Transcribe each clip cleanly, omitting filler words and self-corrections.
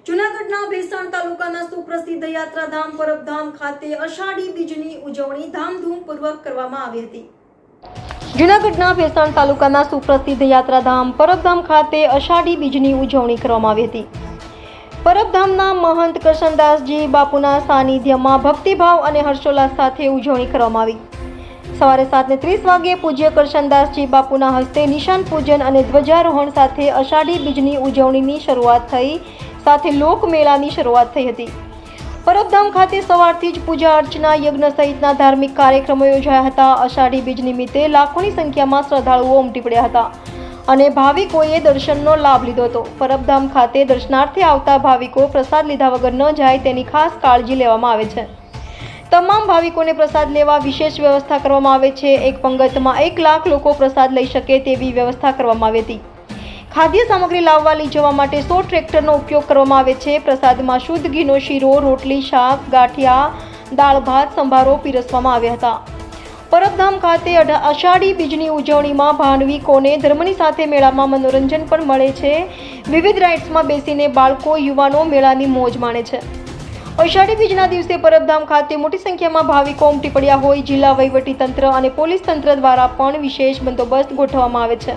જૂનાગઢના ભેસાણ તાલુકાના સુપ્રસિદ્ધ યાત્રાધામ પરબધામ ખાતે અષાઢી બીજની ઉજવણી ધામધૂમપૂર્વક કરવામાં આવી હતી। જૂનાગઢના ભેસાણ તાલુકાના સુપ્રસિદ્ધ યાત્રાધામ પરબધામ ખાતે અષાઢી બીજની ઉજવણી કરવામાં આવી હતી। પરબધામના મહંત કરશનદાસજી બાપુના સાનિધ્યમાં ભક્તિભાવ અને હર્ષોલ્લાસ સાથે ઉજવણી કરવામાં આવી। સવારે 7:30 વાગે પૂજ્ય કરશનદાસજી બાપુના હસ્તે નિશાન પૂજન અને ધ્વજારોહણ સાથે અષાઢી બીજની ઉજવણીની શરૂઆત થઈ, સાથે લોકમેળાની શરૂઆત થઈ હતી। પરબધામ ખાતે સવારથી જ પૂજા અર્ચના, યજ્ઞ સહિતના ધાર્મિક કાર્યક્રમો યોજાયા હતા। અષાઢી બીજ નિમિત્તે લાખોની સંખ્યામાં શ્રદ્ધાળુઓ ઉમટી પડ્યા હતા અને ભાવિકોએ દર્શનનો લાભ લીધો હતો। પરબધામ ખાતે દર્શનાર્થે આવતા ભાવિકો પ્રસાદ લીધા વગર ન જાય તેની ખાસ કાળજી લેવામાં આવે છે। તમામ ભાવિકોને પ્રસાદ લેવા વિશેષ વ્યવસ્થા કરવામાં આવે છે। એક પંગતમાં 1 લાખ લોકો પ્રસાદ લઈ શકે તેવી વ્યવસ્થા કરવામાં આવી હતી। ખાદ્ય સામગ્રી લાવવા લઈ જવા માટે 100 ટ્રેક્ટરનો ઉપયોગ કરવામાં આવે છે। પ્રસાદમાં શુદ્ધ ઘીનો શીરો, રોટલી, શાક, ગાંઠિયા, દાળ ભાત, સંભારો પીરસવામાં આવ્યા હતા। પરબધામ ખાતે અષાઢી બીજની ઉજવણીમાં ભાવિકોને ધર્મની સાથે મેળામાં મનોરંજન પણ મળે છે। વિવિધ રાઇડ્સમાં બેસીને બાળકો, યુવાનો મેળાની મોજ માણે છે। અષાઢી બીજના દિવસે પરબધામ ખાતે મોટી સંખ્યામાં ભાવિકો ઉમટી પડ્યા હોય જિલ્લા વહીવટી તંત્ર અને પોલીસ તંત્ર દ્વારા પણ વિશેષ બંદોબસ્ત ગોઠવવામાં આવે છે।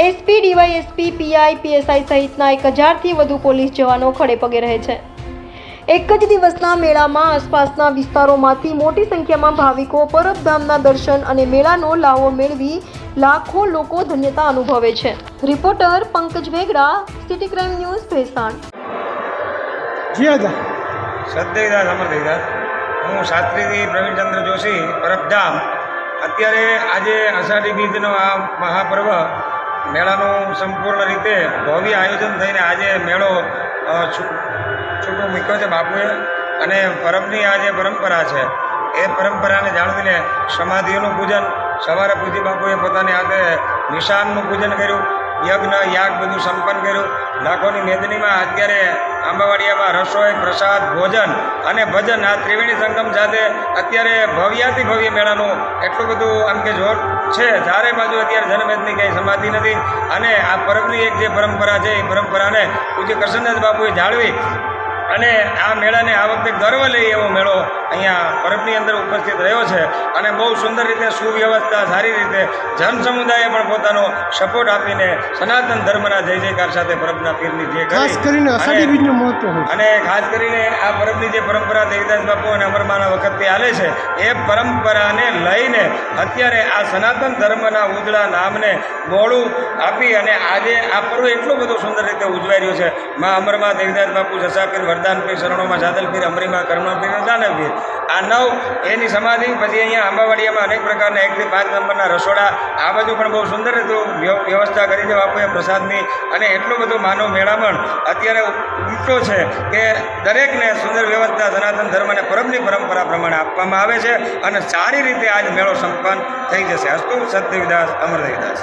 એસપી, ડીવાયએસપી, પીઆઈ, પીએસઆઈ સહિતના 1000થી વધુ પોલીસ જવાનો ખડે પગે રહે છે। એક જ દિવસના મેળામાં આસપાસના વિસ્તારોમાંથી મોટી સંખ્યામાં ભાવિકો પરબધામના દર્શન અને મેળાનો લાવો મેળવી લાખો લોકો ધન્યતા અનુભવે છે। Reporter Pankaj Vegada, city crime news, Bhesan. Satyadas Amardevdas, હું શાસ્ત્રી પ્રવીણચંદ્ર જોશી, પરબધામ। અત્યારે આજે અષાઢી બીજનો આ મહાપર્વ મેળાનું સંપૂર્ણ રીતે ભવ્ય આયોજન થઈને આજે મેળો છૂટો મૂક્યો છે બાપુએ, અને પરબની આ જે પરંપરા છે એ પરંપરાને જાળવીને સમાધિઓનું પૂજન, સવારે પૂજ્ય બાપુએ પોતાની હાથે નિશાનનું પૂજન કર્યું, યજ્ઞ યાગ બધું સંપન્ન કર્યું। લાખોની મેદનીમાં અત્યારે આંબાવાડિયામાં રસોઈ, પ્રસાદ, ભોજન અને ભજન, આ ત્રિવેણી સંગમ સાથે અત્યારે ભવ્યાથી ભવ્ય મેળાનું એટલું બધું આમ કે જોર છે। ચારે બાજુ અત્યારે જનમેદની કંઈ સમાધિ નથી, અને આ પરબની એક જે પરંપરા છે એ પરંપરાને પૂજ્ય કરશનદાસ બાપુએ જાળવી અને આ મેળાને આ વખતે ગર્વ લઈ એવો મેળો અહીંયા પરબની અંદર ઉપસ્થિત રહ્યો છે, અને બહુ સુંદર રીતે સુવ્યવસ્થા, સારી રીતે જન સમુદાયે પણ પોતાનો સપોર્ટ આપીને સનાતન ધર્મના જય જયકાર સાથે પરબના પીરની જે ખાસ કરીને અષાઢી બીજનું મહત્વ અને ખાસ કરીને આ પરબની જે પરંપરા દેવીદાસ બાપુ અને અમરમાના વખતથી ચાલે છે એ પરંપરાને લઈને અત્યારે આ સનાતન ધર્મના ઉજળા નામને બોળું આપી અને આજે આ પર્વ એટલો બધો સુંદર રીતે ઉજવાઈ રહ્યો છે। મા અમરમા, દેવીદાસ બાપુ, જસાપીર, વરદાનપીર, શરણોમાં સાદલપીર, અમરીમાં કર્મપીર, દાનવપીર, આ 9 એની સમાધિ। પછી અહીંયા આંબાવાડિયામાં અનેક પ્રકારના 1 થી 5 નંબરના રસોડા, આ બાજુ પણ બહુ સુંદર રીતે વ્યવસ્થા કરી છે બાપુએ પ્રસાદની, અને એટલો બધો માનવ મેળામણ અત્યારે ઉમટો છે કે દરેકને સુંદર વ્યવસ્થા સનાતન ધર્મ અને પરબની પરંપરા પ્રમાણે આપવામાં આવે છે, અને સારી રીતે આજ મેળો સંપન્ન થઈ જશે। અસ્તુ સત્યદાસ અમરદેવદાસ।